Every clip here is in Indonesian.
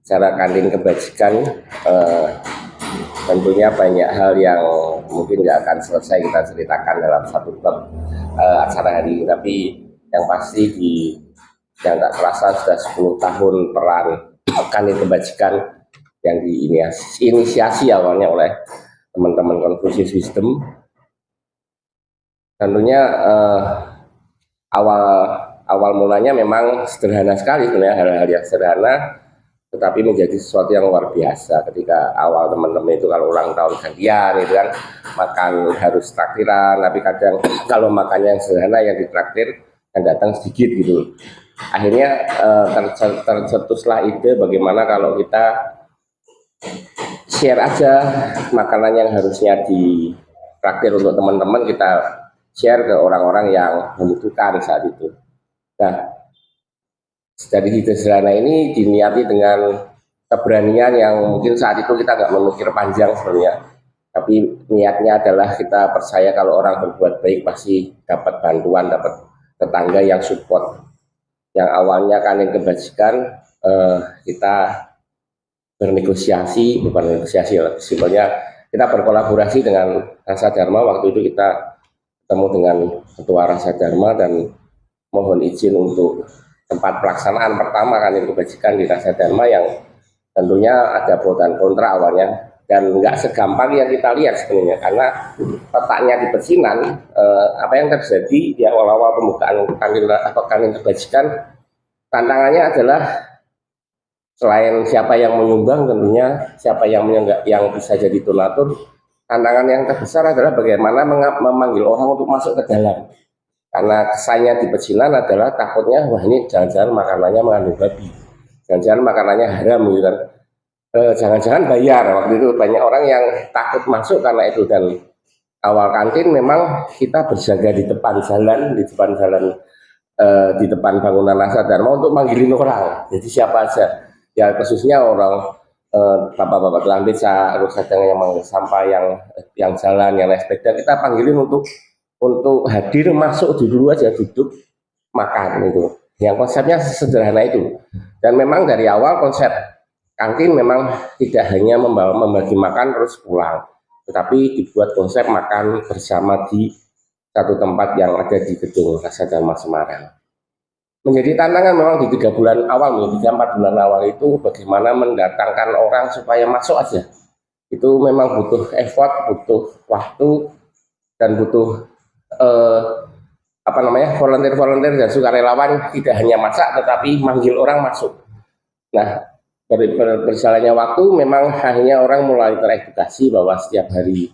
cara kantin kebajikan, tentunya banyak hal yang mungkin nggak akan selesai kita ceritakan dalam satu acara hari ini, tapi yang pasti yang tak terasa sudah 10 tahun peran kantin kebajikan yang diinisiasi awalnya oleh teman-teman Confucius Wisdom. Tentunya awal mulanya memang sederhana sekali sebenarnya, hal-hal yang sederhana tetapi menjadi sesuatu yang luar biasa. Ketika awal teman-teman itu kalau ulang tahun gantian itu kan makan harus traktiran, tapi kadang kalau makannya yang sederhana yang ditraktir yang datang sedikit gitu. Akhirnya tercetuslah ide bagaimana kalau kita share aja makanan yang harusnya ditraktir untuk teman-teman, kita share ke orang-orang yang membutuhkan saat itu. Nah, dari ide sederhana ini diniati dengan keberanian yang mungkin saat itu kita nggak memikir panjang sebenarnya, tapi niatnya adalah kita percaya kalau orang berbuat baik pasti dapat bantuan, dapat tetangga yang support. Yang awalnya kantin kebajikan, kita bernegosiasi, bukan negosiasi, simpelnya kita berkolaborasi dengan Rasa Dharma. Waktu itu kita ketemu dengan Ketua Rasa Dharma dan mohon izin untuk tempat pelaksanaan pertama kantin kebajikan di Rasa Dharma, yang tentunya ada pro dan kontra awalnya, dan nggak segampang yang kita lihat sebenarnya, karena letaknya di Pecinan. Apa yang terjadi di awal-awal pembukaan kantin kebajikan, tantangannya adalah selain siapa yang menyumbang, tentunya siapa yang bisa jadi donatur, tantangan yang terbesar adalah bagaimana memanggil orang untuk masuk ke dalam. Karena kesannya di Pecinan adalah takutnya, wah ini jangan-jangan makanannya mengandung babi, jangan-jangan makanannya haram gitu kan, jangan-jangan bayar. Waktu itu banyak orang yang takut masuk karena itu. Dan awal kantin memang kita berjaga di depan jalan, di depan bangunan Rasa Dharma untuk manggilin orang. Jadi siapa aja, ya khususnya orang bapak-bapak tukang beca, terus kadang yang sampah, yang jalan, yang naik sepeda, kita panggilin untuk hadir, masuk dulu aja, duduk makan itu. Yang konsepnya sederhana itu. Dan memang dari awal konsep kantin memang tidak hanya membagi makan terus pulang, tetapi dibuat konsep makan bersama di satu tempat yang ada di gedung Rasa Dharma Semarang. Menjadi tantangan memang di 3 bulan awal, 3-4 bulan awal itu bagaimana mendatangkan orang supaya masuk aja. Itu memang butuh effort, butuh waktu, dan butuh volunteer dan sukarelawan, tidak hanya masak tetapi manggil orang masuk. Nah, berjalannya waktu memang akhirnya orang mulai teredukasi bahwa setiap hari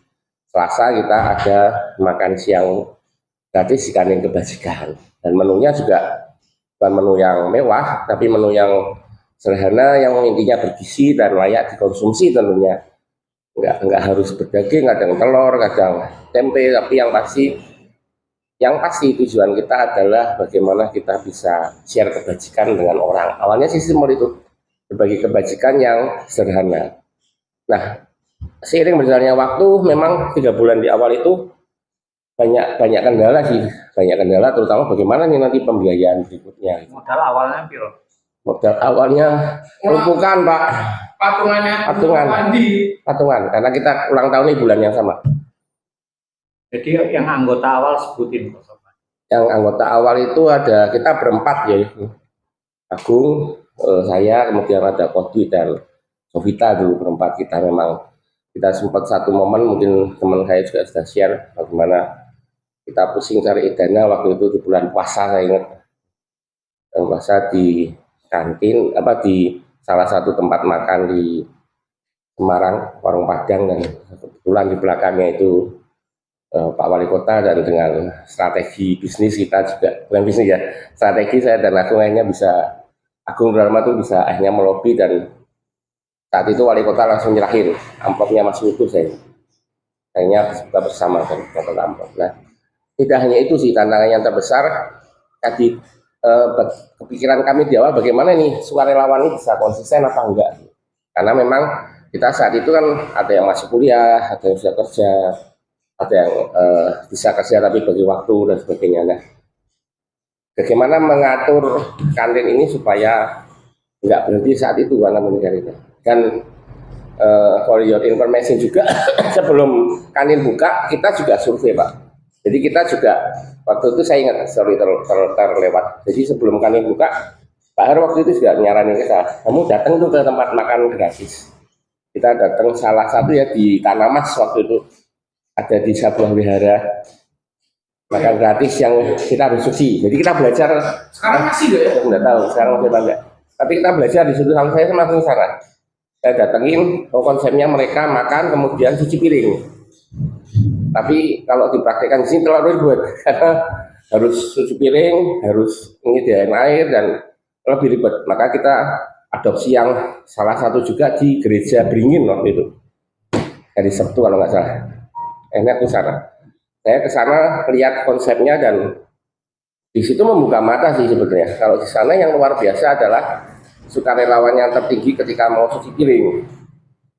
Selasa kita ada makan siang gratis di kantin kebajikan, dan menunya juga bukan menu yang mewah tapi menu yang sederhana, yang intinya bergizi dan layak dikonsumsi. Tentunya nggak harus berdaging, kadang telur, kadang tempe, tapi yang pasti tujuan kita adalah bagaimana kita bisa share kebajikan dengan orang. Awalnya sih simpel itu, berbagi kebajikan yang sederhana. Nah, seiring berjalannya waktu, memang 3 bulan di awal itu banyak kendala sih, terutama bagaimana nih nanti pembiayaan berikutnya. Modal awalnya piro? Modal awalnya bukan Pak, patungan, karena kita ulang tahun di bulan yang sama. Jadi yang anggota awal sebutin. Yang anggota awal itu ada, kita berempat ya, Agung, saya, kemudian ada Kodi dan Sofita. Dulu berempat kita memang, kita sempat satu momen, mungkin teman saya juga sudah share bagaimana kita pusing cari dana waktu itu di bulan puasa. Saya ingat puasa di kantin, di salah satu tempat makan di Semarang, warung Padang, dan kebetulan di belakangnya itu Pak Wali Kota, dan dengan strategi bisnis kita juga, bukan bisnis ya, strategi saya dan Agung akhirnya bisa, Agung Dharma tuh bisa akhirnya melobi, dan saat itu Wali Kota langsung nyerahin amplopnya, masih utuh, saya akhirnya kita bersama dan dapat amplop. Nah, tidak hanya itu sih tantangan yang terbesar tadi, kepikiran kami di awal bagaimana nih sukarelawan ini bisa konsisten apa enggak, karena memang kita saat itu kan ada yang masih kuliah, ada yang sudah kerja, ada yang bisa kerja tapi bagi waktu dan sebagainya. Nah, bagaimana mengatur kantin ini supaya nggak berhenti saat itu karena meninggal itu. Dan for your information juga sebelum kantin buka kita juga survei Pak. Jadi kita juga waktu itu saya ingat sorry terlewat. Jadi sebelum kantin buka Pak Har waktu itu juga nyaranin kita, kamu datang tuh ke tempat makan gratis. Kita datang salah satu ya di Tanah Mas waktu itu ada di sebuah wihara makan gratis yang kita harus suci. Jadi kita belajar. Sekarang masih nggak ya? Nggak tahu sekarang masih apa enggak. Tapi kita belajar di situ sama saya langsung sana. Saya datengin, konsepnya mereka makan kemudian cuci piring. Tapi kalau dipraktekkan di sini terlalu ribet karena harus cuci piring, harus menyediakan air dan lebih ribet. Maka kita adopsi yang salah satu juga di gereja Beringin waktu itu. Hari Sabtu kalau nggak salah. Enak ke sana. Saya ke sana lihat konsepnya dan di situ membuka mata sih sebetulnya. Kalau di sana yang luar biasa adalah sukarelawan yang tertinggi ketika mau cuci piring.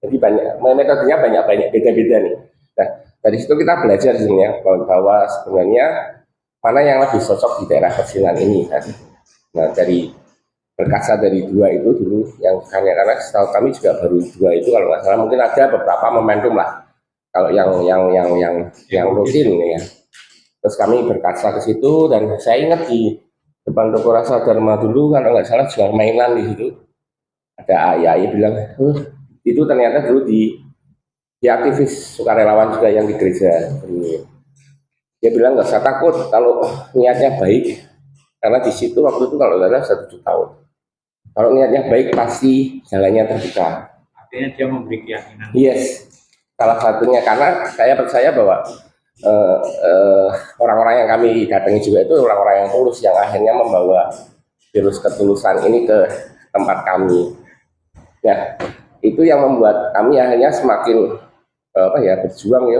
Jadi banyak metodenya banyak beda-beda nih. Nah, dari situ kita belajar sebenarnya bahwa sebenarnya mana yang lebih cocok di daerah pecinan ini kan. Nah, dari berkaca dari dua itu dulu yang karena setahu kami juga baru dua itu kalau nggak salah, mungkin ada beberapa momentum lah. Kalau yang rutin ya. Terus kami berkaca ke situ dan saya ingat di depan Toko Rasa Dharma dulu kalau nggak salah jual mainan di situ. Ada ayah bilang, itu ternyata dulu di aktivis sukarelawan juga yang di gereja. Dia bilang nggak usah takut kalau niatnya baik, karena di situ waktu itu kalau nggak salah 1 tahun. Kalau niatnya baik pasti jalannya terbuka. Artinya dia memberi keyakinan. Yes, salah satunya karena saya percaya bahwa orang-orang yang kami datangi juga itu orang-orang yang tulus yang akhirnya membawa virus ketulusan ini ke tempat kami. Ya, itu yang membuat kami akhirnya semakin berjuang ya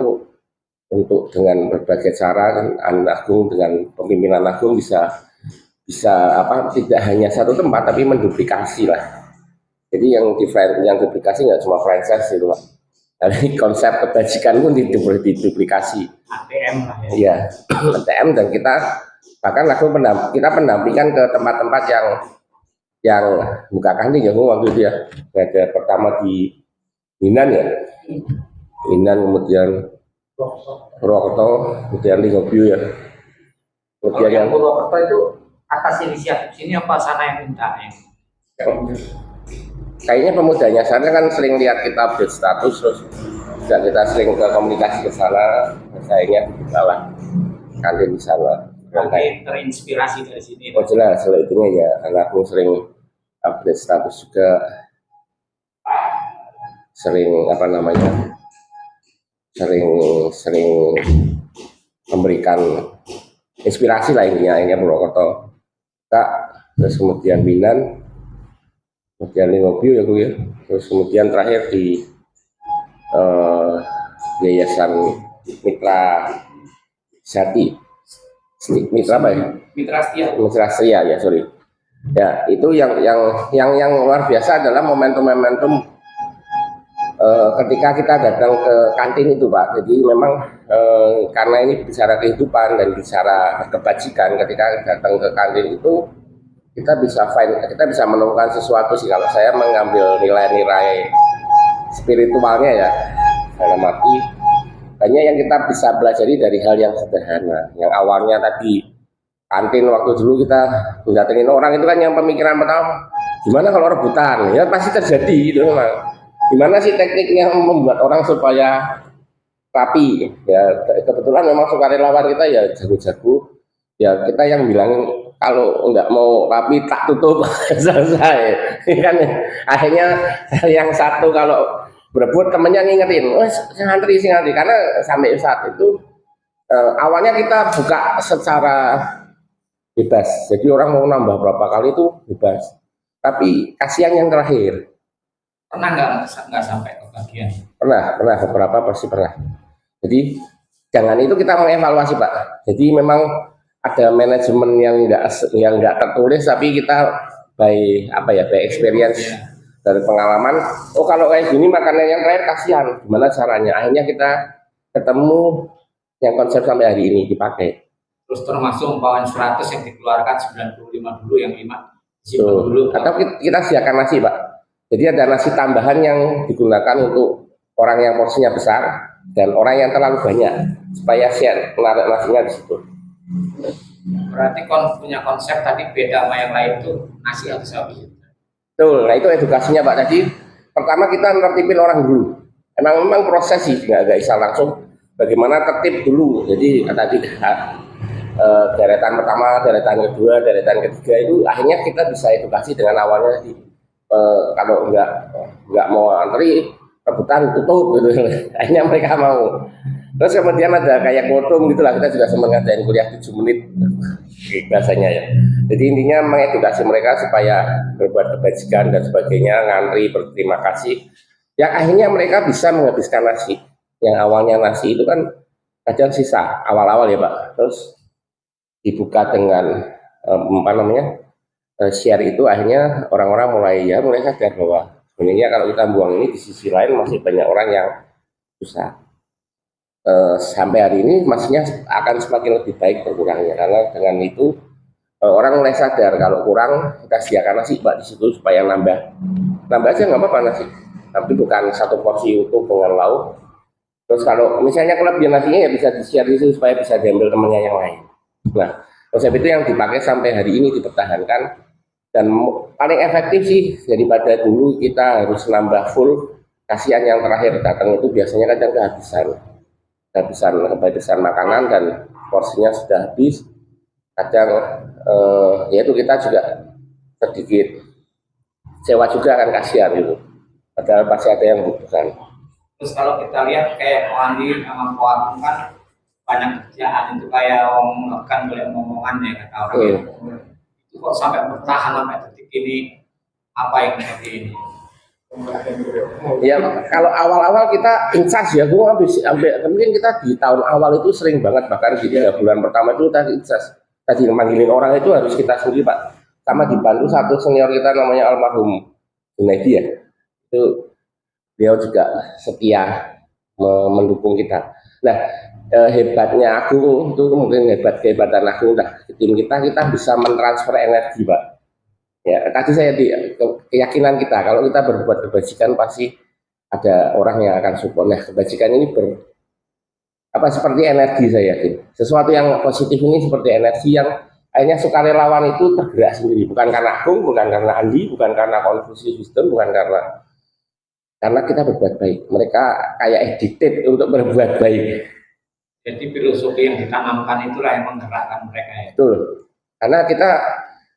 untuk dengan berbagai cara anak agung dengan pemimpinan agung bisa tidak hanya satu tempat tapi menduplikasi lah. Jadi yang duplikasi nggak cuma franchise itu Pak. Tapi konsep kebajikan pun diduplikasi. ATM lah ya. Iya, ATM dan kita bahkan langsung kita pendampingan ke tempat-tempat yang buka kantin ya waktu itu ya. Ada pertama di Minan ya. Minan kemudian Purwokerto, kemudian Lingobio ya. Kemudian yang Purwokerto itu atas inisiatif sini apa sana yang minta ya? Kayaknya pemudanya sana kan sering lihat kita update status terus juga kita sering ke komunikasi ke sana, sayangnya salah kantin di sana. Berarti terinspirasi dari sini. Oh jelas, kalau itunya ya, karena aku sering update status juga, sering sering memberikan inspirasi lah intinya Purwokerto, Kak, terus kemudian Binan, kemudian Lingobio ya gue ya, terus kemudian terakhir di Yayasan Mitra Jati, Mitra apa ya? Mitra Setia ya sorry. Ya itu yang luar biasa adalah momentum ketika kita datang ke kantin itu Pak. Jadi memang karena ini bicara kehidupan dan bicara kebajikan, ketika datang ke kantin itu kita bisa menemukan sesuatu sih. Kalau saya mengambil nilai-nilai spiritualnya ya, dalam arti banyak yang kita bisa pelajari dari hal yang sederhana. Yang awalnya tadi kantin waktu dulu kita mendatengin orang itu kan yang pemikiran pertama gimana kalau rebutan, ya pasti terjadi gitu memang. Gimana sih tekniknya membuat orang supaya rapi ya, kebetulan memang sukarelawan kita ya jago-jago ya, kita yang bilang kalau nggak mau rapi tak tutup selesai kan. Akhirnya yang satu kalau berebut temennya ngingetin, ngantri karena sampai saat itu awalnya kita buka secara bebas, jadi orang mau nambah berapa kali itu bebas, tapi kasihan yang terakhir. Pernah nggak sampai ke bagian? Pernah beberapa pasti pernah. Jadi jangan itu kita mengevaluasi Pak. Jadi memang ada manajemen yang nggak tertulis, tapi kita by experience dari pengalaman. Oh kalau kayak gini makanan yang terakhir kasihan, gimana caranya? Akhirnya kita ketemu yang konsep sampai hari ini dipakai. Terus termasuk umpauan 100 yang dikeluarkan 95 dulu yang 5 Simpan dulu. Atau kita sediakan nasi, Pak. Jadi ada nasi tambahan yang digunakan untuk orang yang porsinya besar dan orang yang terlalu banyak supaya share menarik nasinya di situ. Berarti punya konsep tadi beda sama yang lain tuh nasi harus habis. Betul, nah itu edukasinya Pak. Tadi pertama kita nertibin orang dulu. Memang proses sih, nggak bisa langsung. Bagaimana tertib dulu. Jadi tadi deretan pertama, deretan kedua, deretan ketiga itu akhirnya kita bisa edukasi dengan awalnya kalau nggak mau antri rebutan tutup gitu. Akhirnya mereka mau. Terus kemudian ada kayak potong gitulah, kita juga sempat ngadain kuliah 7 menit bahasanya ya. Jadi intinya mengedukasi mereka supaya berbuat kebajikan dan sebagainya, ngantri, berterima kasih. Yang akhirnya mereka bisa menghabiskan nasi. Yang awalnya nasi itu kan kadang sisa awal-awal ya Pak. Terus dibuka dengan apa namanya share itu, akhirnya orang-orang mulai sadar bahwa sebenarnya kalau kita buang ini di sisi lain masih banyak orang yang susah. Sampai hari ini masihnya akan semakin lebih baik berkurangnya, karena dengan itu orang mulai sadar kalau kurang kita sediakan nasi Pak di situ supaya nambah aja nggak apa-apa nasi, tapi bukan satu porsi utuh dengan lauk. Terus kalau misalnya kelebihan nasinya ya bisa di-share di situ supaya bisa diambil temannya yang lain. Nah, konsep itu yang dipakai sampai hari ini, dipertahankan, dan paling efektif sih daripada dulu kita harus nambah full. Kasihan yang terakhir datang itu biasanya kadang kehabisan makanan dan porsinya sudah habis. Kadang yaitu kita juga sedikit sewa juga kan, kasihan gitu, padahal pasti ada yang membutuhkan. Terus kalau kita lihat kayak Andi sama Agung kan banyak kerjaan itu kayak kan boleh omongan ya kata orang. Itu kok sampai bertahan sampai detik ini, apa yang terjadi ini? Ya kalau awal-awal kita incas ya, gua sampai mungkin kita di tahun awal itu sering banget, bahkan di 3 bulan pertama itu tadi incas, tadi manggilin orang itu harus kita sendiri Pak, sama dibantu satu senior kita namanya almarhum Junaidi ya, itu beliau juga setia mendukung kita. Nah hebatnya Agung itu, mungkin kehebatan Agung dah tim kita bisa mentransfer energi Pak. Ya, tadi saya keyakinan kita kalau kita berbuat kebajikan pasti ada orang yang akan support. Nah, kebajikan ini seperti energi, saya yakin. Sesuatu yang positif ini seperti energi yang akhirnya sukarelawan itu tergerak sendiri, bukan karena Agung, bukan karena Andi, bukan karena konfusi sistem, bukan karena kita berbuat baik. Mereka kayak addicted untuk berbuat baik. Jadi filosofi yang ditanamkan itulah yang menggerakkan mereka ya. Betul. Karena kita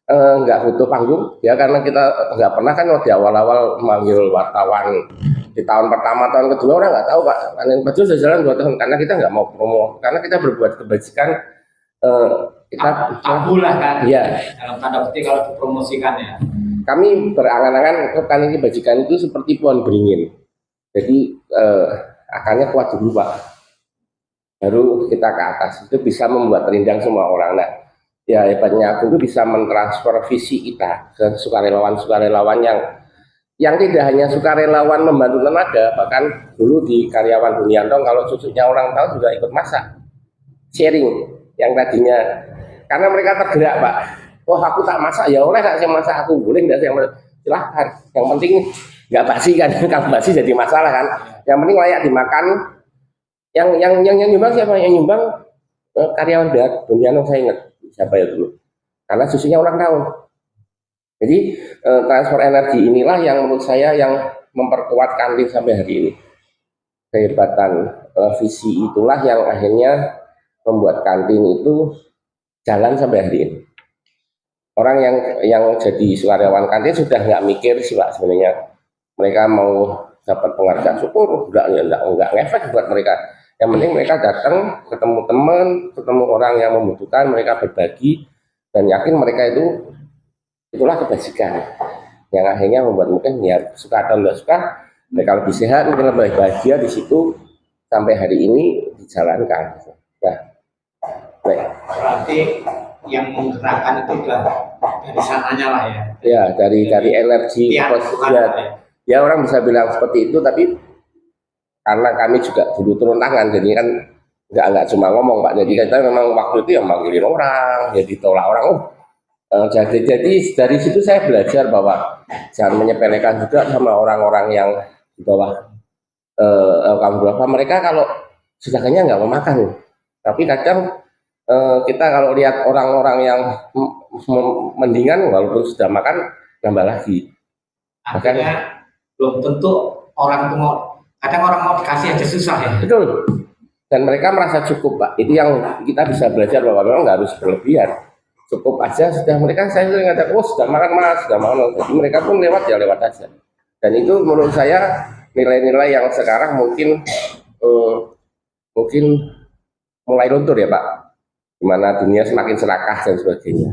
nggak butuh panggung ya, karena kita nggak pernah kan di awal-awal manggil wartawan di tahun pertama, tahun kedua orang nggak tahu Pak, panen baju sudah jalan 2 tahun, karena kita nggak mau promo, karena kita berbuat kebajikan, kita tabu lah kan ya, dalam tanda petik kalau dipromosikan ya. Kami berangan-angan kan ini kebajikan itu seperti pohon beringin, jadi akarnya kuat dulu Pak, baru kita ke atas, itu bisa membuat rindang semua orang. Nah ya hebatnya aku itu bisa mentransfer visi kita ke sukarelawan yang tidak hanya sukarelawan membantu tenaga, bahkan dulu di karyawan Buniantong kalau cucunya ulang tahun juga ikut masak, sharing yang tadinya, karena mereka tergerak Pak. Wah aku tak masak ya oleh nggak saya masak, aku boleh nggak saya silahkan, yang penting nggak basi kan, kalau basi jadi masalah kan, yang penting layak dimakan. Yang nyumbang siapa? Yang nyumbang karyawan Buniantong, saya ingat siapa ya dulu, karena susunya ulang tahun. Jadi transfer energi inilah yang menurut saya yang memperkuat kantin sampai hari ini. Kehebatan visi itulah yang akhirnya membuat kantin itu jalan sampai hari ini. Orang yang jadi sukarelawan kantin sudah nggak mikir sih Pak, sebenarnya mereka mau dapat penghargaan syukur nggak ngefek buat mereka. Yang penting mereka datang, ketemu teman, ketemu orang yang membutuhkan, mereka berbagi, dan yakin mereka itulah kebajikan yang akhirnya membuat mungkin ya suka atau nggak suka, mereka lebih sehat, mungkin lebih bahagia di situ sampai hari ini dijalankan. Nah, baik. Berarti yang menggerakkan itu sudah dari sananya lah ya. Ya dari energi ya orang bisa bilang seperti itu, tapi karena kami juga dulu turun tangan, jadi kan nggak cuma ngomong Pak, jadi kita memang waktu itu yang manggilin orang, ya ditolak orang, Jadi dari situ saya belajar bahwa jangan menyepelekan juga sama orang-orang yang di bawah kaum berapa. Mereka kalau sudah kenyang nggak mau makan, tapi kadang kita kalau lihat orang-orang yang mendingan walaupun sudah makan nambah lagi. Akhirnya belum tentu orang itu mau, kadang orang mau dikasih aja susah ya. Betul. Dan mereka merasa cukup, Pak. Itu yang kita bisa belajar bahwa memang nggak harus berlebihan. Cukup aja sudah. Mereka saya sering ngajak, oh sudah makan mas, sudah makan. Jadi mereka pun lewat ya lewat aja. Dan itu menurut saya nilai-nilai yang sekarang mungkin mungkin mulai luntur ya Pak. Dimana dunia semakin serakah dan sebagainya.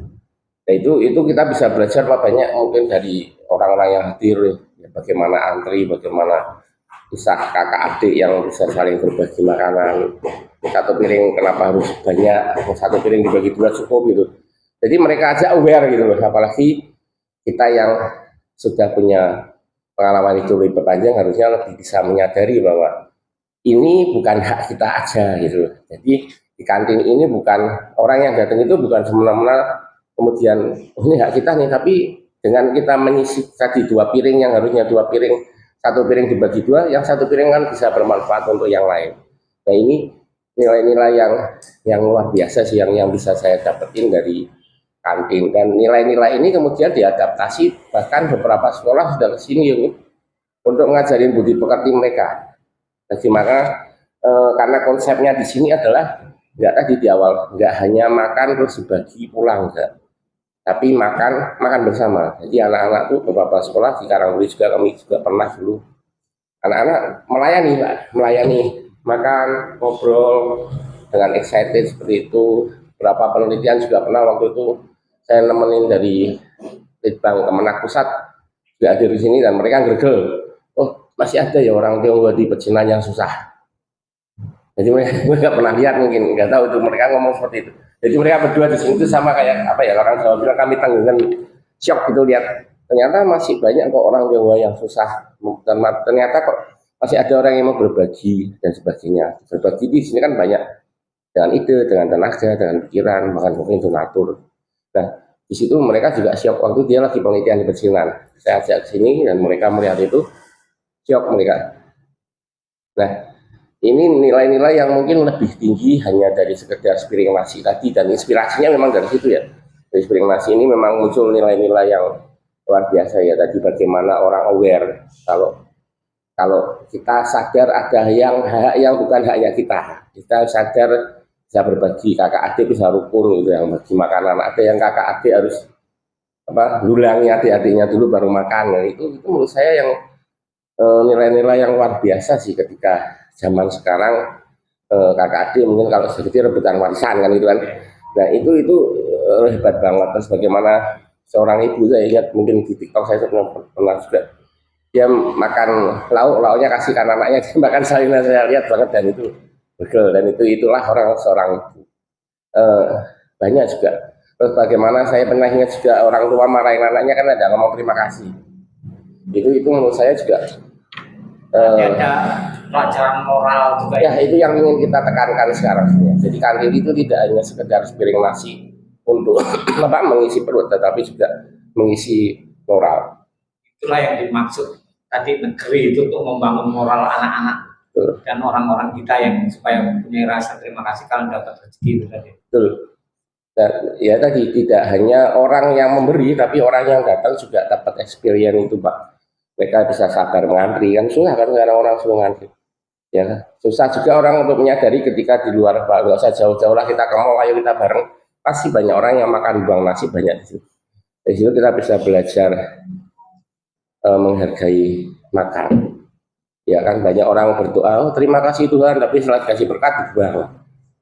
Nah itu kita bisa belajar Pak banyak mungkin dari orang-orang yang hadir, ya, bagaimana antri, bagaimana kisah kakak adik yang bisa saling berbagi makanan. Satu piring kenapa harus banyak, satu piring dibagi dua cukup gitu. Jadi mereka aja aware gitu loh, apalagi kita yang sudah punya pengalaman itu lebih panjang harusnya lebih bisa menyadari bahwa ini bukan hak kita aja gitu loh. Jadi di kantin ini bukan orang yang datang itu bukan semena-mena kemudian oh, ini hak kita nih, tapi dengan kita mengisi tadi dua piring yang harusnya dua piring, satu piring dibagi dua, yang satu piring kan bisa bermanfaat untuk yang lain. Nah ini nilai-nilai yang luar biasa sih yang bisa saya dapetin dari kantin, dan nilai-nilai ini kemudian diadaptasi bahkan beberapa sekolah sudah kesini ya, untuk ngajarin budi pekerti mereka. Jadi maka karena konsepnya di sini adalah nggak tadi di awal nggak hanya makan terus dibagi pulang enggak, tapi makan bersama. Jadi anak-anak tuh beberapa sekolah di Karangturi juga kami juga pernah dulu anak-anak melayani makan ngobrol dengan excited seperti itu. Berapa penelitian juga pernah waktu itu saya nemenin dari Litbang Kemenak Pusat juga hadir di sini dan mereka gergel, oh masih ada ya orang Tionghoa di pecinan yang susah. Jadi mereka nggak pernah lihat, mungkin nggak tahu itu mereka ngomong seperti itu. Jadi mereka berdua di sini itu sama kayak apa ya orang Jawa bilang, kami tanggungan shock gitu lihat ternyata masih banyak kok orang Tionghoa yang susah, dan ternyata kok masih ada orang yang mau berbagi dan sebagainya. Berbagi di sini kan banyak dengan ide, dengan tenaga, dengan pikiran, bahkan mungkin donatur. Nah, di situ mereka juga syok waktu dia lagi penelitian di pecinan. Saya ajak ke sini dan mereka melihat itu syok mereka. Nah, ini nilai-nilai yang mungkin lebih tinggi hanya dari sekedar sepiring nasi tadi, dan inspirasinya memang dari situ ya. Dari sepiring nasi ini memang muncul nilai-nilai yang luar biasa ya tadi, bagaimana orang aware kalau kita sadar ada hak yang bukan haknya kita sadar bisa berbagi, kakak adik bisa rukun gitu, yang bagi makanan. Ada yang kakak adik harus lulangi adik-adiknya dulu baru makan. Nah, itu menurut saya yang nilai-nilai yang luar biasa sih ketika zaman sekarang. Kakak adik mungkin kalau sedikit rebutan warisan kan gitu kan. Nah itu hebat banget. Terus bagaimana seorang ibu, saya ingat mungkin di TikTok saya pernah juga, dia makan lauknya kasihkan anaknya, dia makan sayurnya, saya lihat banget dan itu betul, dan itulah seorang banyak juga. Terus bagaimana saya pernah ingat juga orang tua marahin anaknya kan ada ngomong terima kasih. Itu menurut saya juga ada pelajaran moral juga ya, itu yang ingin kita tekankan sekarang. Jadi kantin itu tidak hanya sekedar sepiring nasi untuk mengisi perut, tetapi juga mengisi moral. Itulah yang dimaksud tadi negeri itu untuk membangun moral anak-anak dan orang-orang kita yang supaya punya rasa terima kasih kalau dapat rezeki itu tadi. Betul. Dan ya tadi tidak hanya orang yang memberi, tapi orang yang datang juga dapat experience itu Pak. Mereka bisa sabar mengantri, kan susah kan karena orang suruh ngantri. Ya susah juga orang untuk menyadari ketika di luar Pak, nggak usah jauh-jauh lah kita ke mall, ayo kita bareng, pasti banyak orang yang makan buang nasi banyak di situ. Di situ kita bisa belajar menghargai makan. Ya kan banyak orang berdoa, oh terima kasih Tuhan, tapi setelah dikasih berkat dibuang,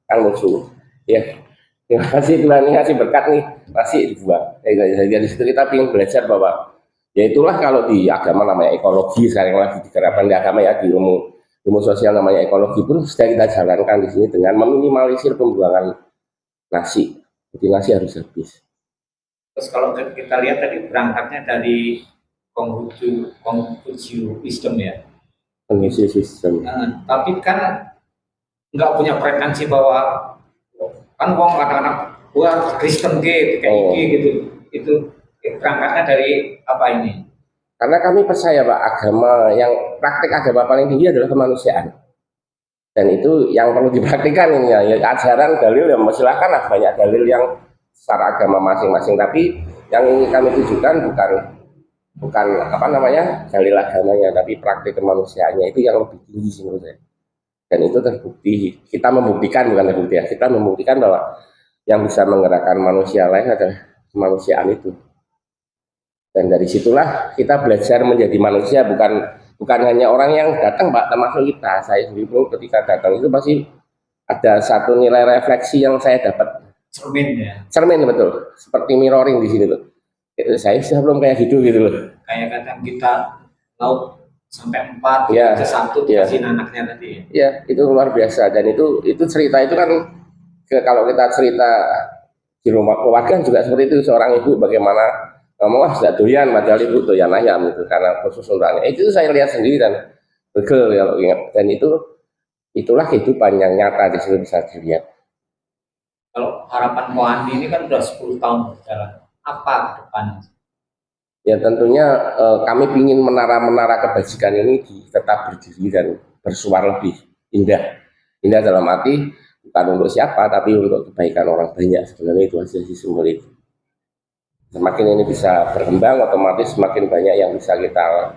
kan musuh. Ya terima kasih Tuhan ini kasih berkat nih, masih dibuang. Dari situ kita ingin belajar bahwa ya itulah kalau di agama namanya ekologi, sekarang lagi diterapkan di agama ya, di ilmu sosial namanya ekologi pun sudah kita jalankan di sini dengan meminimalisir pembuangan nasi. Jadi nasi harus habis. Terus kalau kita lihat tadi berangkatnya dari Konghucu wisdom ya. Konghucu wisdom. Tapi kan nggak punya pretensi bahwa kan wong kadang-kadang buat Kristen kayak gitu. itu berangkatnya dari apa ini? Karena kami percaya Pak, agama yang praktik agama paling tinggi adalah kemanusiaan. Dan itu yang perlu dipraktikkan ini ya, ajaran dalil yang silahkan lah, banyak dalil yang secara agama masing-masing. Tapi yang ingin kami tujukan bukan apa namanya dalil agamanya, tapi praktik kemanusiaannya itu yang lebih tinggi sih menurut saya. Dan itu terbukti, kita membuktikan bukan terbukti ya, kita membuktikan bahwa yang bisa menggerakkan manusia lain adalah kemanusiaan itu. Dan dari situlah kita belajar menjadi manusia, bukan hanya orang yang datang Pak, termasuk kita. Saya sendiri pun ketika datang itu pasti ada satu nilai refleksi yang saya dapat. Cermin ya. Cermin betul, seperti mirroring di sini loh. Saya sudah belum kayak gitu loh. Kayak kadang kita laut sampai 4, Ya, ke 1 ya. dikasih anaknya tadi. Ya, itu luar biasa. Dan itu cerita itu kan kalau kita cerita di rumah keluarga juga seperti itu, seorang ibu bagaimana ngomong sudah doyan padahal ibu doyan ayam gitu karena khusus untuknya. Itu saya lihat sendiri dan begel kalau ingat. Dan itulah kehidupan yang nyata di situ bisa dilihat. Kalau harapan Ko Andi ini kan udah 10 tahun berjalan. Apa ke depannya? Ya tentunya kami ingin menara-menara kebajikan ini tetap berdiri dan bersuara lebih indah. Indah dalam arti bukan untuk siapa tapi untuk kebaikan orang banyak, sebenarnya itu aja sih simbol itu. Semakin ini bisa berkembang, otomatis semakin banyak yang bisa kita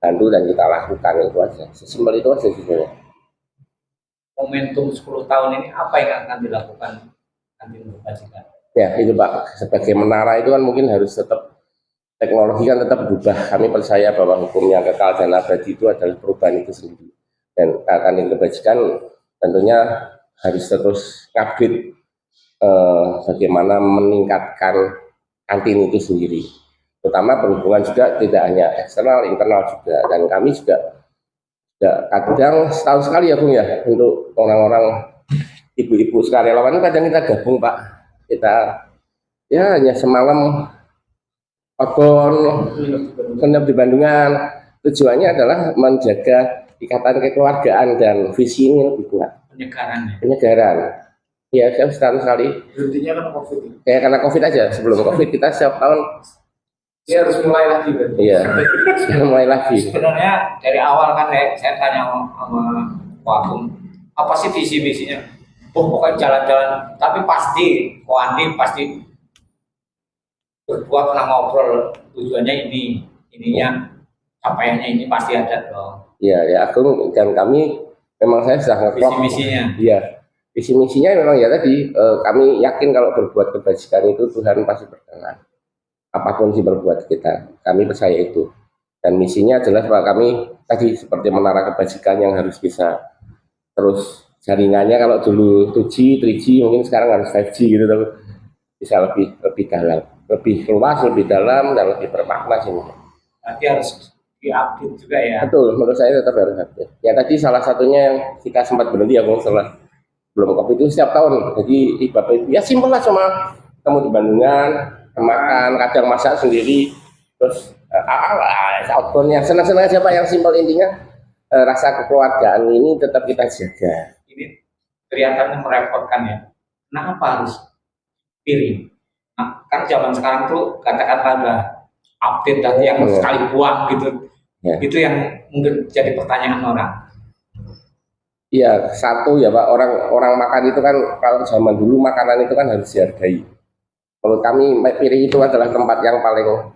bantu dan kita lakukan, itu aja. Sesimpel itu aja sebenarnya. Momentum 10 tahun ini apa yang akan dilakukan Kantin Kebajikan? Ya itu Pak, sebagai menara itu kan mungkin harus tetap, teknologi kan tetap berubah. Kami percaya bahwa hukum yang kekal dan abadi itu adalah perubahan itu sendiri. Dan Kantin Kebajikan tentunya harus terus update bagaimana meningkatkan kantin itu sendiri, terutama berhubungan juga tidak hanya eksternal, internal juga. Dan kami juga kadang setahun sekali ya Bung ya, untuk orang-orang ibu-ibu sukarelawan kadang kita gabung Pak, kita ya hanya semalam ogon nginep di Bandungan. Tujuannya adalah menjaga ikatan kekeluargaan dan visi ini lebih kuat. Penyegaran. Ya, saya setahun sekali. Intinya kan COVID. Ya karena COVID aja. Sebelum COVID kita setiap tahun Dia harus mulai lagi. Iya, mulai lagi. Sebenarnya dari awal kan saya tanya sama Ko Agung, apa sih visi misinya? Pokoknya jalan-jalan, tapi pasti Ko Andi pasti berdua pernah ngobrol tujuannya ininya capaiannya ini pasti ada dong. Iya, ya Agung dan kami memang saya sudah ngeklop. Visi misinya. Iya. Visi misinya memang ya tadi kami yakin kalau berbuat kebajikan itu Tuhan pasti berkenan. Apapun sih berbuat kita, kami percaya itu. Dan misinya adalah bahwa kami tadi seperti menara kebajikan yang harus bisa terus jaringannya, kalau dulu 2G, 3G mungkin sekarang harus 5G gitu, bisa lebih dalam, lebih luas, lebih dalam dan lebih bermakna sih. Nanti harus diupdate juga ya. Betul, menurut saya tetap harus update. Ya tadi salah satunya yang kita sempat berhenti ya Bung, setelah belum COVID itu setiap tahun. Jadi ibadah ya simpel lah, cuma ketemu di Bandungan, makan, kadang masak sendiri, terus outbound yang senang-senang aja Pak, yang simpel. Intinya rasa kekeluargaan ini tetap kita jaga. Ini kelihatannya merepotkan ya. Kenapa harus piring? Nah, kan zaman sekarang tuh katakanlah ada update dan yang sekali buang gitu. Ya. Itu yang mungkin jadi pertanyaan orang. Iya, satu ya Pak, orang makan itu kan kalau zaman dulu makanan itu kan harus dihargai. Menurut kami piring itu adalah tempat yang paling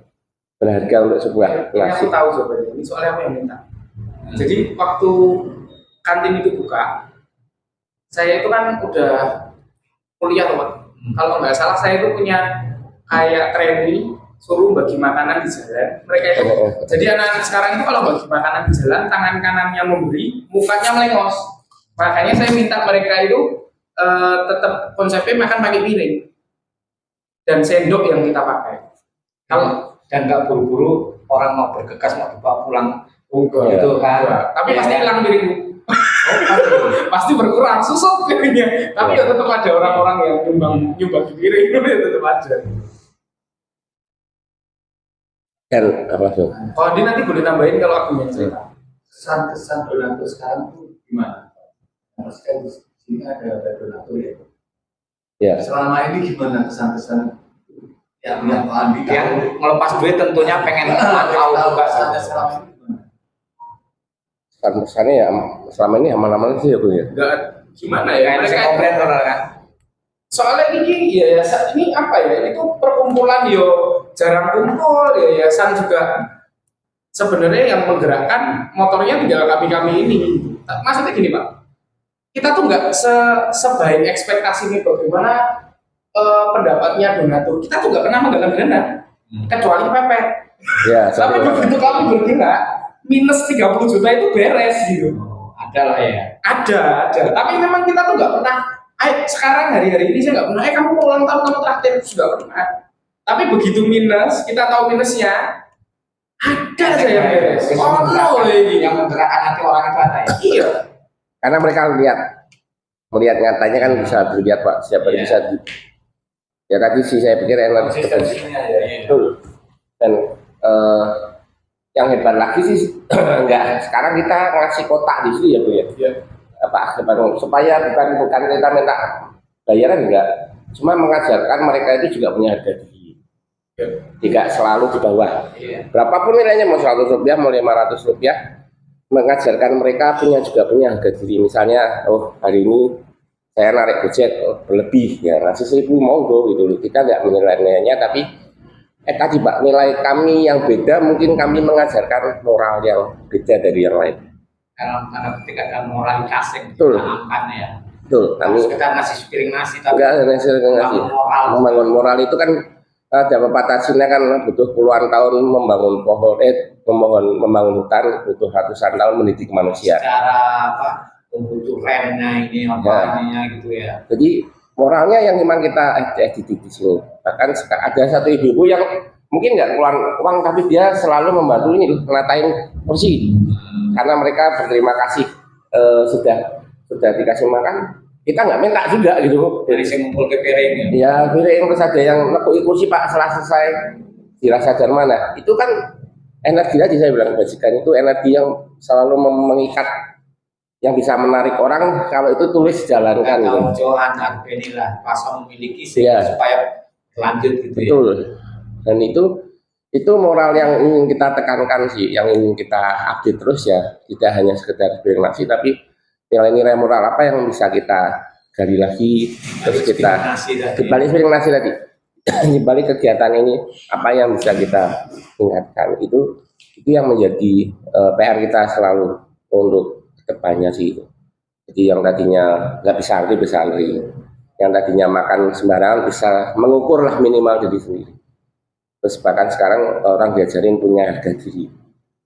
berharga untuk sebuah nasi. Aku tahu jawabannya. Ini soalnya aku yang minta. Jadi waktu kantin itu buka, saya itu kan udah kuliah loh Pak. Kalau nggak salah saya itu punya kayak training suruh bagi makanan di jalan. Mereka itu jadi anak-anak sekarang itu kalau bagi makanan di jalan, tangan kanannya memberi, mukanya melengos. Makanya saya minta mereka itu tetap konsepnya makan pakai piring dan sendok yang kita pakai. Kalau dan nggak buru-buru orang mau bergegas mau dibawa pulang gitu kan. Tapi pasti hilang piringku. Pasti berkurang susuk piringnya. Tapi ya tetap ada orang-orang yang nyumbang di piring itu tetap ada. Dan apa tuh? Kalau dia nanti boleh tambahin kalau aku yang cerita. Kesan-kesan donatur sekarang tuh gimana? Mas kan di sini ada donatur ya. Ya. Selama ini gimana kesan-kesan yang Pak Andi Yang melepas duit tentunya pengen tahu juga. ada selama ini gimana? Pesannya ya selama ini aman-aman sih ya Bu ya. Enggak gimana ya? Kayak si Mereka komplain orang kan. soalnya ini yayasan ini apa ya? Ini tuh perkumpulan yo jarang kumpul, yayasan juga sebenarnya yang menggerakkan motornya tinggal kami ini. Maksudnya gini Pak, kita tuh nggak sebaik ekspektasi nih bagaimana pendapatnya donatur. Kita tuh nggak pernah menggalang dana kecuali pepet. Ya, Tapi satu begitu kami bergerak minus 30 juta itu beres gitu. Ada lah ya. Ada. Tapi memang kita tuh nggak pernah. Sekarang hari-hari ini saya nggak pernah. Kamu mau ulang tahun kamu traktir sudah pernah. Tapi begitu minus, kita tahu minusnya. Ada aja yang beres. Oh no ini. Yang menggerakkan hati orang itu ada ya. Iya. karena mereka melihat nyatanya kan bisa dilihat Pak, siapa yang Iya. bisa ya tadi sih saya pikir enak Konsistensinya ya. betul. Dan yang hebat lagi sih enggak sekarang kita ngasih kotak di sini ya Bu ya. Iya. Apa supaya bukan kita minta bayaran enggak, cuma mengajarkan mereka itu juga punya harga diri, tidak selalu di bawah. Iya. Berapapun nilainya, mau 100 rupiah mau 500 rupiah, mengajarkan mereka juga punya harga diri. Misalnya, oh hari ini saya narik gojek berlebih ya, ngasih 1.000 monggo gitu loh. Kita nggak menilai nilainya, tapi tadi Pak, nilai kami yang beda, mungkin kami mengajarkan moral yang beda dari yang lain. Dalam tanda petik ada moralitas yang Betul. ditanamkan ya. Betul, kami Sekedar ngasih sepiring nasi tapi enggak ngasih. membangun moral. Membangun moral itu kan ada pepatah Cina kan butuh puluhan tahun membangun membangun hutan, butuh ratusan tahun mendidik manusia. Secara apa? Butuh remnya ini apa Ya. ininya gitu ya. Jadi moralnya yang memang kita didik di sini. Bahkan ada satu ibu yang mungkin nggak keluar uang tapi dia selalu membantu ini ngatain kursi karena mereka berterima kasih sudah dikasih makan, kita nggak minta juga gitu. Dari saya ngumpul ke piring ya. Ya piring terus ada yang nekuk kursi Pak setelah selesai dirasa dari mana? Itu kan energi tadi saya bilang bajikan itu energi yang selalu mengikat, yang bisa menarik orang kalau itu tulis jalankan gitu. Jauhan dan inilah rasa memiliki Iya. supaya lanjut gitu ya. Betul. Dan itu moral yang ingin kita tekankan sih, yang ingin kita update terus ya, tidak hanya sekedar piring nasi tapi nilai-nilai moral apa yang bisa kita gali lagi, terus kita dibalik piring nasi tadi dibalik kegiatan ini apa yang bisa kita ingatkan, itu yang menjadi PR kita selalu untuk kedepannya sih. Jadi yang tadinya nggak bisa antri, yang tadinya makan sembarangan bisa mengukur lah minimal diri sendiri. Terus bahkan sekarang orang diajarin punya harga diri.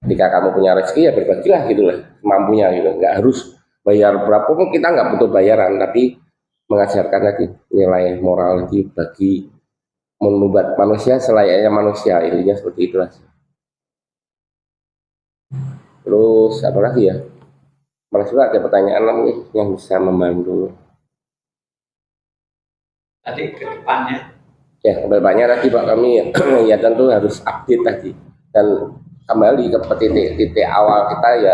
Ketika kamu punya rezeki ya berbagilah gitu lah, mampunya gitu. Nggak harus bayar berapapun, kita nggak butuh bayaran, tapi mengajarkan lagi nilai moral lagi bagi membuat manusia selayaknya manusia, intinya seperti itulah. Terus apa lagi ya? Malah juga ada pertanyaan nih yang bisa membantu. Tadi ke depannya Ya, kedepannya tadi Pak kami ya tentu harus update tadi dan kembali ke titik awal kita ya,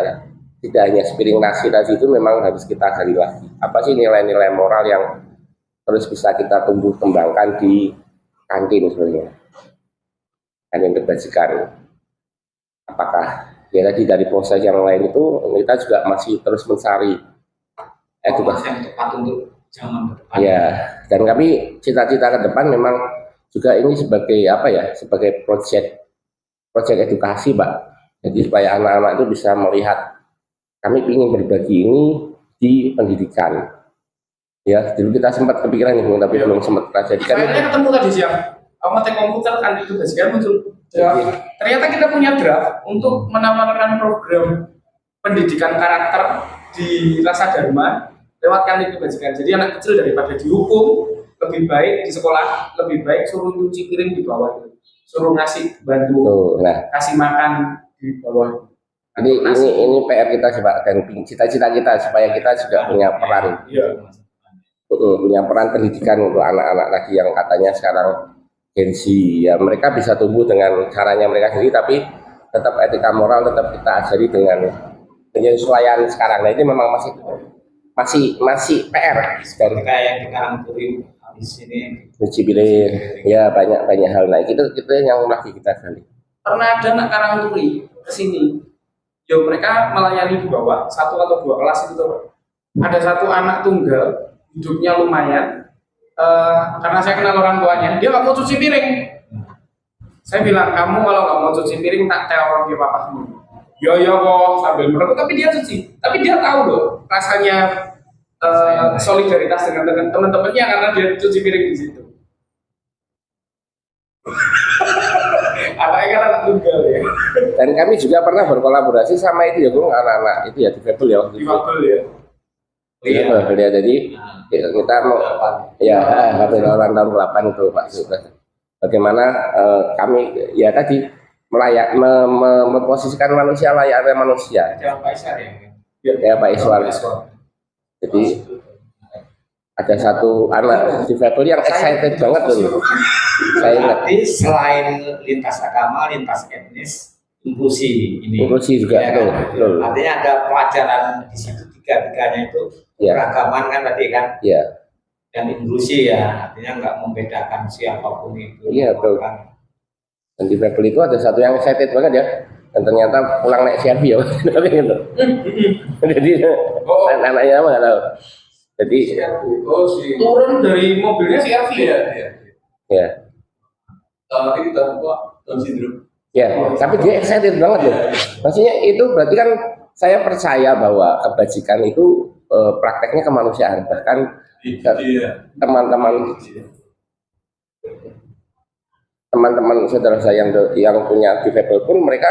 tidak hanya sepiring nasi tadi, itu memang harus kita gali lagi. Apa sih nilai-nilai moral yang terus bisa kita tumbuh kembangkan di kantin sebenarnya? Kantin kebajikan. Apakah ya tadi dari proses yang lain itu kita juga masih terus mencari edukasi yang tepat untuk zaman ke depan. ya, dan kami cita-cita ke depan memang juga ini sebagai apa ya, sebagai proyek edukasi Pak. Jadi supaya anak-anak itu bisa melihat kami ingin berbagi ini di pendidikan. Ya, dulu kita sempat kepikiran nih, tapi belum sempat kita jadikan. Kayaknya ketemu tadi siang. Aku ngetik komputer kan itu kan muncul. Ya, ternyata kita punya draft untuk menawarkan program pendidikan karakter di Rasa Dharma lewat kantin kebajikan. Jadi anak kecil daripada dihukum, lebih baik di sekolah, lebih baik suruh nyuci piring di bawah itu, suruh ngasih bantu, kasih makan di bawah. Ini PR kita sih Pak, dan cita-cita kita supaya kita juga punya peran, punya peran pendidikan untuk anak-anak lagi yang katanya sekarang Gen Z. Ya mereka bisa tumbuh dengan caranya mereka sendiri, tapi tetap etika moral tetap kita ajari dengan penyesuaian sekarang. Nah ini memang masih PR. Seperti kayak yang di Karangturi di sini. uji pilir, ya banyak hal. Nah itu yang lagi kita gali. Pernah ada anak Karangturi ke sini. Yo mereka melayani di bawah, 1 atau 2 kelas itu tuh. Ada 1 anak tunggal, hidupnya lumayan. Karena saya kenal orang tuanya, dia nggak mau cuci piring. Saya bilang, kamu kalau nggak mau cuci piring tak teror dia papamu. Yo kok sambil merokok, tapi dia cuci. Tapi dia tahu loh rasanya solidaritas dengan teman-temannya karena dia cuci piring di situ. Anaknya kan anak tunggal ya. Dan kami juga pernah berkolaborasi sama itu ya, Bung, anak-anak itu ya difabel ya waktu itu. Difabel ya. Iya, ya, jadi kita mau ya habis ulang tahun ke-8 itu Pak Sudah. Bagaimana kami ya tadi memposisikan manusia layaknya manusia. Ada Pak Isar ya. Ya Pak Iswar. Jadi ada 1 anak difabel yang excited banget tuh. Saya ingat. Berarti selain lintas agama, lintas etnis, inklusi ini. Inklusi juga, Ya kan? betul. Artinya ada pelajaran di situ tiga-tiganya itu Ya. keragaman kan tadi kan, Ya, dan inklusi ya, artinya nggak membedakan siapapun itu. Iya, betul. Kan. dan difabel itu ada 1 yang excited banget ya. Dan ternyata pulang naik CRV ya, gitu. Jadi anaknya mah nggak tahu. Jadi Turun dari mobilnya si Elvi. ya. Ini Down syndrome. Ya, tapi dia excited banget loh. Maksudnya itu berarti kan saya percaya bahwa kebajikan itu prakteknya kemanusiaan. Bahkan teman-teman saudara saya yang punya difabel pun mereka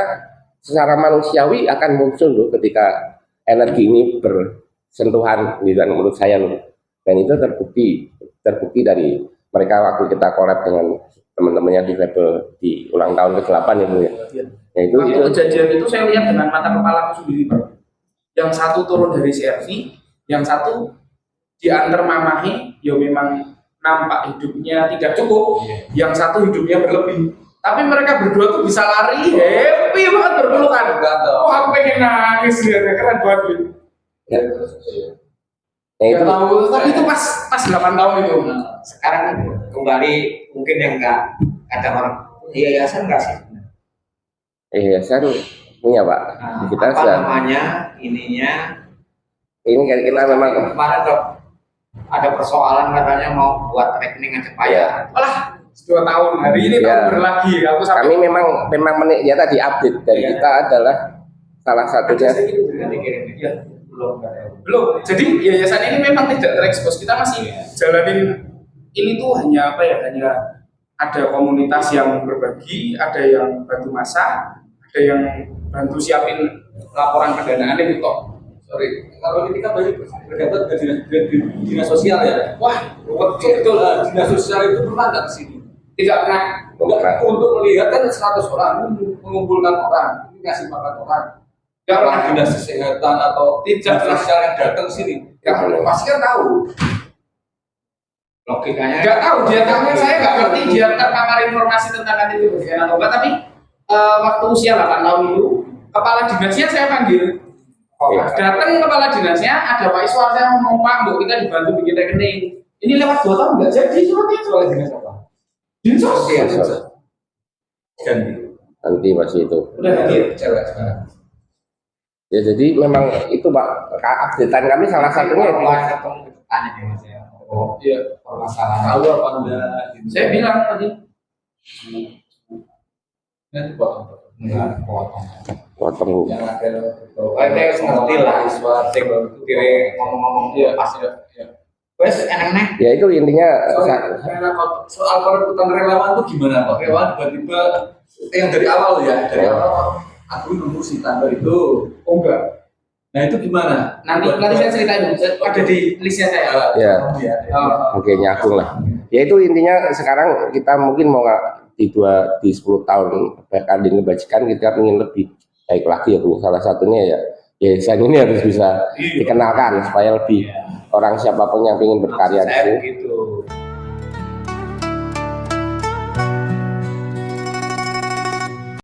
secara manusiawi akan muncul loh ketika energi ini bersentuhan di dalam menurut saya loh. Dan itu terbukti dari mereka waktu kita collab dengan teman-temannya difabel di ulang tahun ke-8 itu ya. Ya itu Kejadian itu saya lihat dengan mata kepalaku sendiri, Pak. Yang 1 turun dari CRV, yang 1 diantar mamahi, ya memang nampak hidupnya tidak cukup, yang 1 hidupnya berlebih. Tapi mereka berdua tuh bisa lari, happy banget berpelukan. Oh, aku pengen nangis lihatnya, keren banget gitu. ya. Ya, itu Tapi itu pas 8 tahun itu. Sekarang kembali mungkin yang nggak ada orang yayasan nggak sih? yayasan punya Pak. Nah, Kita apa sudah namanya ininya? ini kita memang Kemarin tuh ada persoalan katanya mau buat rekening aja payah. Alah, 2 tahun. Hari ini Ya. tahun berlagi. Aku sampai kami memang ya tadi update dari Iya. kita adalah salah satunya Ya, belum ada. belum. Jadi yayasan ini memang tidak terekspos. Kita masih jalanin ini tuh hanya apa ya? Hanya ada komunitas yang berbagi, ada yang bantu masak, ada yang bantu siapin laporan pendanaan itu toh. Sorry, kalau ini kan banyak berdapat ke dinas sosial ya. Wah, Betul, dinas sosial itu pernah nggak ke sini? tidak pernah. Enggak, untuk melihat kan 100 orang, mengumpulkan orang, ini ngasih makan orang. Nggak Kalau pernah. dinas kesehatan atau Tidak dinas sosial yang datang ke sini, Nggak pernah. pasti kan tahu. Logikanya Nggak tahu dia tahu, saya nggak ngerti dia terpapar informasi tentang nanti itu bagian atau enggak. Tapi waktu usia 8 tahun itu kepala dinasnya saya panggil. Datang kepala dinasnya, ada Pak Iswar, saya ngomong Pak, Bu, kita dibantu bikin rekening. Ini lewat 2 tahun nggak jadi, sepertinya Soal dinas apa? dinas Iya, sosial. Ganti. Nanti masih itu. udah hadir. Cewek sekarang. Ya jadi memang itu Pak, updatean kami salah satunya itu. ketemu tanya deh mas ya. Oh, Iya. permasalahan. Tahu apa enggak? Gitu. Saya bilang tadi, Nanti potong. Enggak potong. Potong. Yang ada. Kita harus ngerti lah, sing kira ngomong-ngomong Iya, pas. iya. Wes enak-enak. Ya itu intinya Soal perekrutan relawan itu gimana Pak? Relawan tiba-tiba yang dari awal ya, dari awal aku nunggu si tanggal itu. oh enggak. Nah itu gimana? Nanti saya ceritain, ada di listnya saya. ya Ya. oke nyambung lah. Ya itu intinya sekarang kita mungkin mau nggak di 10 tahun bahkan di kebajikan kita ingin lebih baik lagi ya Bu. Salah satunya ya yayasan ini harus bisa dikenalkan supaya lebih orang siapapun yang ingin berkarya di Saya sini begitu.